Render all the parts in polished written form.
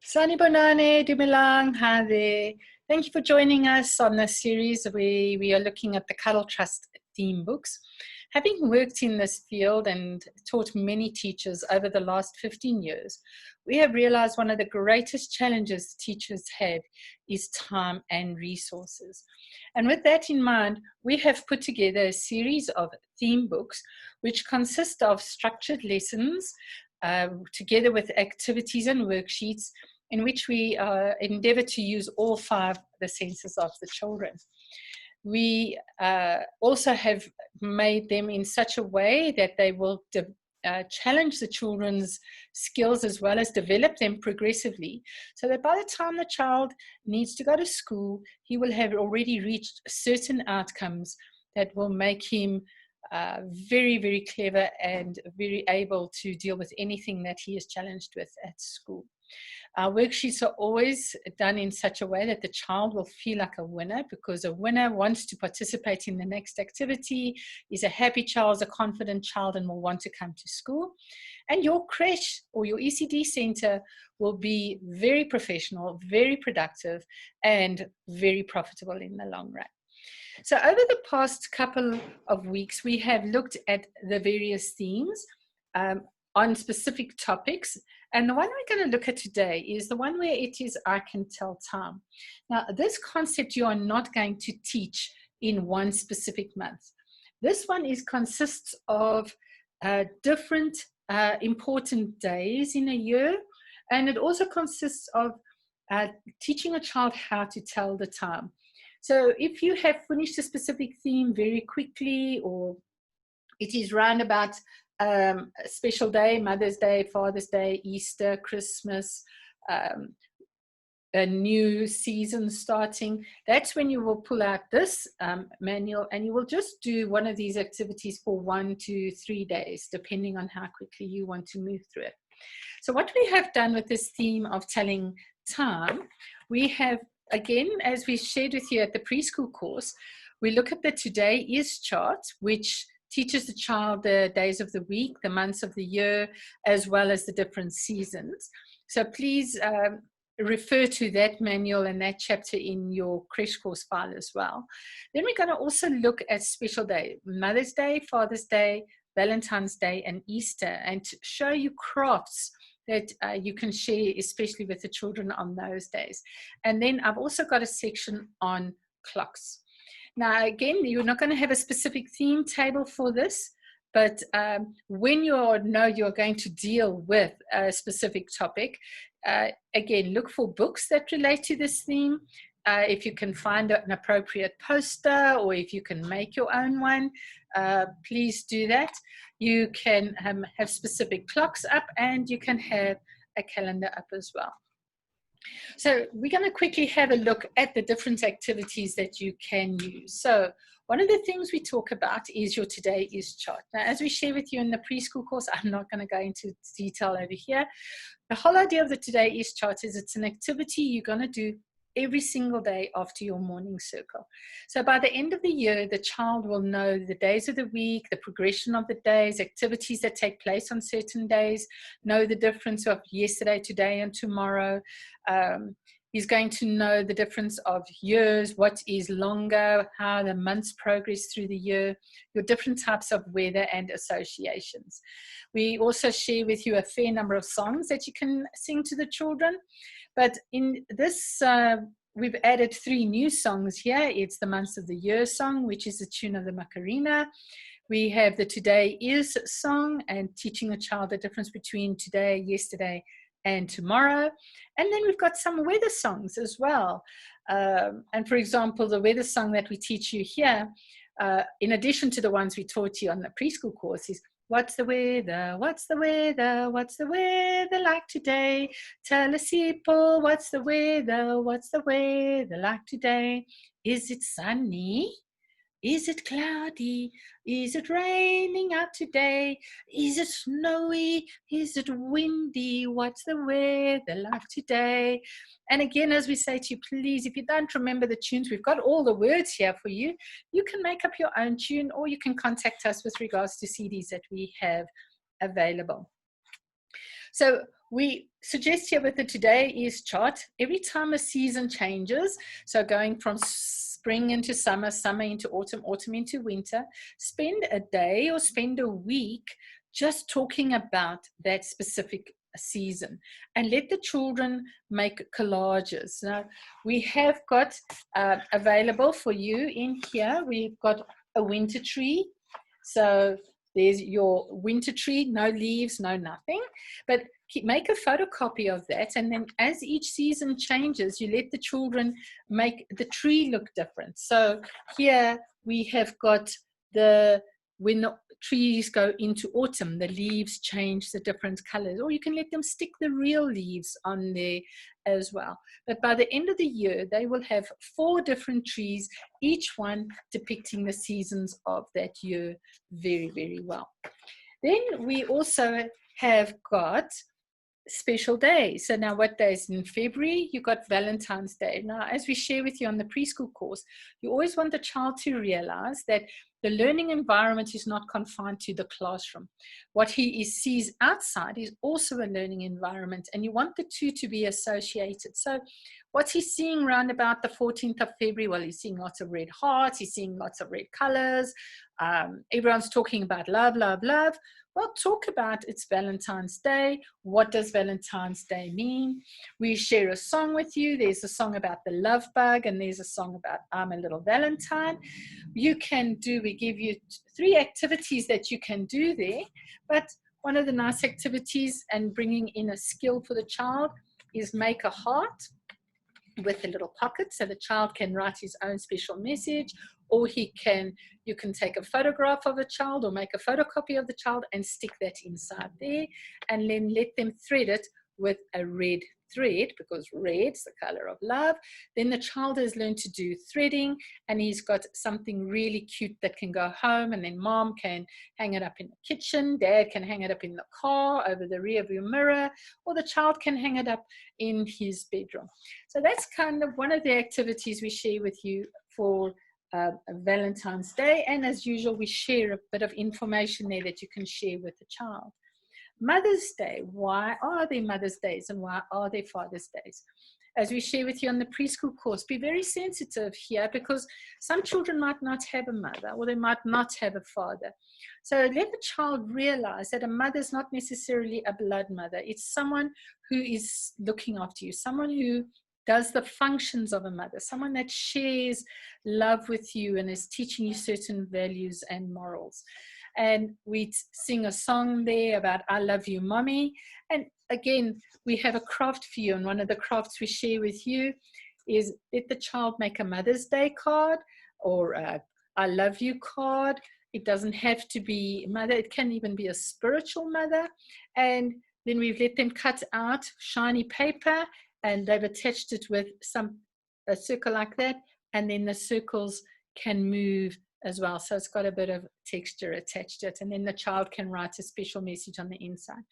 Sanibonani, Dumilang, hi there. Thank you for joining us on this series where we are looking at the Cuddle Trust theme books. Having worked in this field and taught many teachers over the last 15 years, we have realized one of the greatest challenges teachers have is time and resources. And with that in mind, we have put together a series of theme books which consist of structured lessons together with activities and worksheets in which we endeavor to use all five the senses of the children. We also have made them in such a way that they will challenge the children's skills as well as develop them progressively, so that by the time the child needs to go to school, he will have already reached certain outcomes that will make him very, very clever and very able to deal with anything that he is challenged with at school. Our worksheets are always done in such a way that the child will feel like a winner, because a winner wants to participate in the next activity, is a happy child, is a confident child, and will want to come to school. And your creche or your ECD center will be very professional, very productive, and very profitable in the long run. So over the past couple of weeks, we have looked at the various themes on specific topics. And the one we're going to look at today is the one where it is I can tell time. Now, this concept you are not going to teach in one specific month. This one consists of different important days in a year, and it also consists of teaching a child how to tell the time. So if you have finished a specific theme very quickly, or it is round about a special day, Mother's Day, Father's Day, Easter, Christmas, a new season starting, that's when you will pull out this manual, and you will just do one of these activities for 1 to 3 days, depending on how quickly you want to move through it. So what we have done with this theme of telling time, we have, again, as we shared with you at the preschool course, we look at the Today Is chart, which teaches the child the days of the week, the months of the year, as well as the different seasons. So please refer to that manual and that chapter in your creche course file as well. Then we're going to also look at special days, Mother's Day, Father's Day, Valentine's Day, and Easter, and to show you crafts that you can share, especially with the children on those days. And then I've also got a section on clocks. Now, again, you're not going to have a specific theme table for this, but when you know you're going to deal with a specific topic, again, look for books that relate to this theme. If you can find an appropriate poster, or if you can make your own one, please do that. You can have specific clocks up, and you can have a calendar up as well. So we're going to quickly have a look at the different activities that you can use. So one of the things we talk about is your Today Is chart. Now, as we share with you in the preschool course, I'm not going to go into detail over here. The whole idea of the Today Is chart is it's an activity you're going to do every single day after your morning circle. So by the end of the year, the child will know the days of the week, the progression of the days, activities that take place on certain days, know the difference of yesterday, today, and tomorrow. He's going to know the difference of years, what is longer, how the months progress through the year, your different types of weather and associations. We also share with you a fair number of songs that you can sing to the children. But in this, we've added 3 new songs here. It's the Months of the Year song, which is the tune of the Macarena. We have the Today Is song, and teaching a child the difference between today, yesterday, and tomorrow. And then we've got some weather songs as well. And for example, the weather song that we teach you here, in addition to the ones we taught you on the preschool course, is what's the weather, what's the weather, what's the weather like today? Tell us people, what's the weather like today? Is it sunny? Is it cloudy? Is it raining out today? Is it snowy? Is it windy? What's the weather like today? And again, as we say to you, please, if you don't remember the tunes, we've got all the words here for you. You can make up your own tune, or you can contact us with regards to CDs that we have available. So we suggest here with the Today Is chart, every time a season changes, so going from spring into summer, summer into autumn, autumn into winter, spend a day or spend a week just talking about that specific season and let the children make collages. Now, we have got available for you in here, we've got a winter tree. So there's your winter tree, no leaves, no nothing, but make a photocopy of that, and then as each season changes, you let the children make the tree look different. So here we have got when the trees go into autumn, the leaves change the different colors, or you can let them stick the real leaves on there as well. But by the end of the year, they will have 4 different trees, each one depicting the seasons of that year very, very well. Then we also have got special days. So now what days in February? You got Valentine's Day. Now, as we share with you on the preschool course, you always want the child to realize that the learning environment is not confined to the classroom. What he sees outside is also a learning environment, and you want the two to be associated. So what's he seeing around about the 14th of February? Well, he's seeing lots of red hearts, he's seeing lots of red colors. Everyone's talking about love, love, love. Well, talk about it's Valentine's Day. What does Valentine's Day mean? We share a song with you. There's a song about the love bug, and there's a song about I'm a Little Valentine. We give you 3 activities that you can do there. But one of the nice activities and bringing in a skill for the child is make a heart with a little pocket, so the child can write his own special message, or you can take a photograph of a child or make a photocopy of the child and stick that inside there, and then let them thread it with a red thread, because red's the color of love. Then the child has learned to do threading, and he's got something really cute that can go home, and then mom can hang it up in the kitchen, dad can hang it up in the car over the rear view mirror, or the child can hang it up in his bedroom. So that's kind of one of the activities we share with you for Valentine's Day, and as usual we share a bit of information there that you can share with the child. Mother's Day, why are there Mother's Days and why are there Father's Days? As we share with you on the preschool course, be very sensitive here, because some children might not have a mother, or they might not have a father. So let the child realize that a mother is not necessarily a blood mother. It's someone who is looking after you, someone who does the functions of a mother, someone that shares love with you and is teaching you certain values and morals. And we sing a song there about I love you, mommy. And again, we have a craft for you, and one of the crafts we share with you is let the child make a Mother's Day card or a I love you card. It doesn't have to be mother, it can even be a spiritual mother. And then we've let them cut out shiny paper, and they've attached it with a circle like that, and then the circles can move as well. So it's got a bit of texture attached to it, and then the child can write a special message on the inside.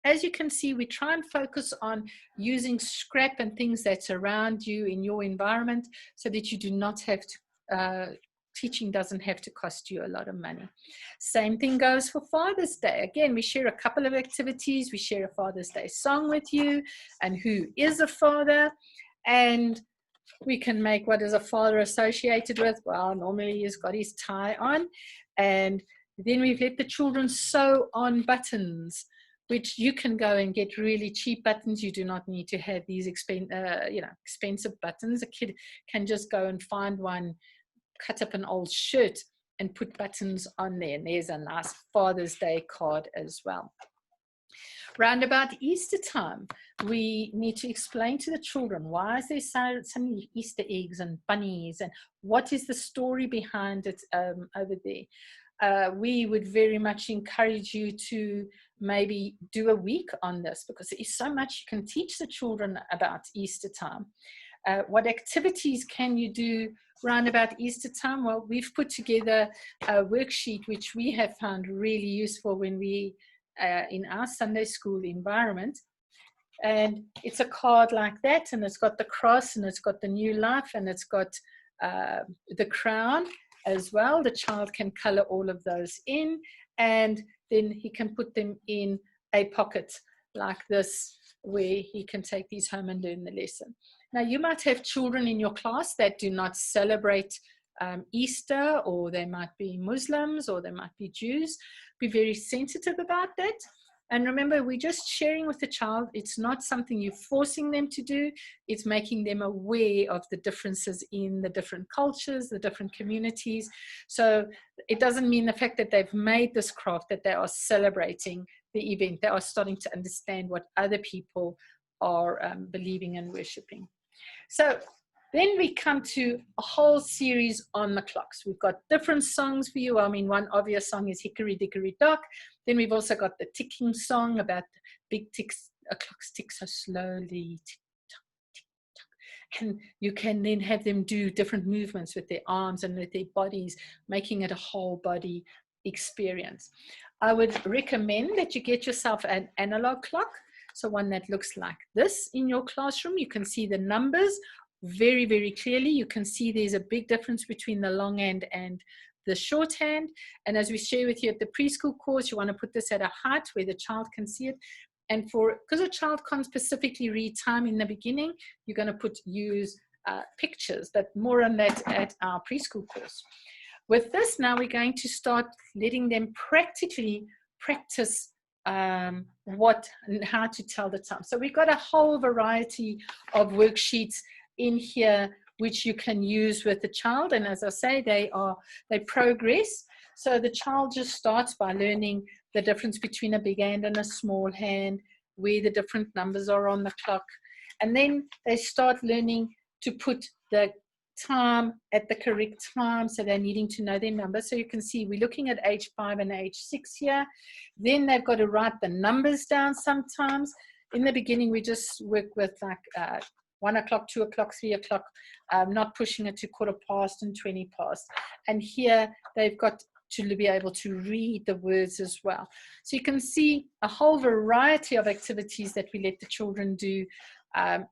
As you can see, we try and focus on using scrap and things that's around you in your environment, so that you do not have to, teaching doesn't have to cost you a lot of money. Same thing goes for Father's Day. Again, we share a couple of activities. We share a Father's Day song with you, and who is a father, and we can make what is a father associated with. Well, normally he's got his tie on, and then we've let the children sew on buttons, which you can go and get really cheap buttons. You do not need to have these expensive buttons. A kid can just go and find one, cut up an old shirt and put buttons on there, and there's a nice Father's Day card as well. Round about Easter time, we need to explain to the children, why is there so many Easter eggs and bunnies, and what is the story behind it over there? We would very much encourage you to maybe do a week on this, because there is so much you can teach the children about Easter time. What activities can you do round about Easter time? Well, we've put together a worksheet which we have found really useful when we in our Sunday school environment, and it's a card like that, and it's got the cross, and it's got the new life, and it's got the crown as well. The child can color all of those in, and then he can put them in a pocket like this where he can take these home and learn the lesson. Now, you might have children in your class that do not celebrate Easter, or they might be Muslims, or they might be Jews. Be very sensitive about that. And remember, we're just sharing with the child. It's not something you're forcing them to do. It's making them aware of the differences in the different cultures, the different communities. So it doesn't mean the fact that they've made this craft that they are celebrating the event. They are starting to understand what other people are believing and worshiping. So then we come to a whole series on the clocks. We've got different songs for you. I mean, one obvious song is Hickory Dickory Dock. Then we've also got the ticking song about the big ticks, clocks tick so slowly, tick tock, tick tock. And you can then have them do different movements with their arms and with their bodies, making it a whole body experience. I would recommend that you get yourself an analog clock. So one that looks like this in your classroom. You can see the numbers very, very clearly. You can see there's a big difference between the longhand and the shorthand. And as we share with you at the preschool course, you want to put this at a height where the child can see it. And because a child can't specifically read time in the beginning, you're going to use pictures, but more on that at our preschool course. With this, now we're going to start letting them practically practice what and how to tell the time. So we've got a whole variety of worksheets in here which you can use with the child, and as I say, they progress. So the child just starts by learning the difference between a big hand and a small hand, where the different numbers are on the clock, and then they start learning to put the time at the correct time. So they're needing to know their numbers. So you can see we're looking at age 5 and age 6 here. Then they've got to write the numbers down sometimes. In the beginning, we just work with like 1 o'clock, 2 o'clock, 3 o'clock, not pushing it to 15:15 and 20 past. And here they've got to be able to read the words as well. So you can see a whole variety of activities that we let the children do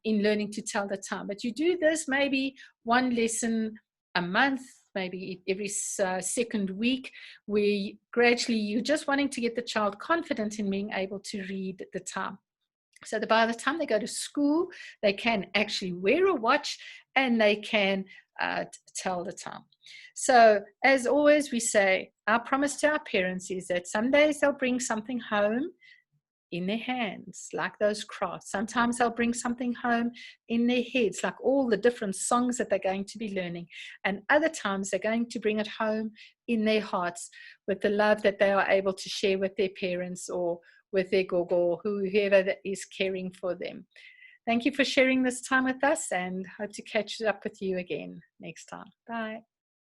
in learning to tell the time. But you do this maybe one lesson a month, maybe every second week, where gradually you're just wanting to get the child confident in being able to read the time. So that by the time they go to school, they can actually wear a watch and they can tell the time. So as always, we say, our promise to our parents is that some days they'll bring something home in their hands, like those crafts. Sometimes they'll bring something home in their heads, like all the different songs that they're going to be learning. And other times they're going to bring it home in their hearts with the love that they are able to share with their parents or with their gogo, whoever is caring for them. Thank you for sharing this time with us, and hope to catch up with you again next time. Bye.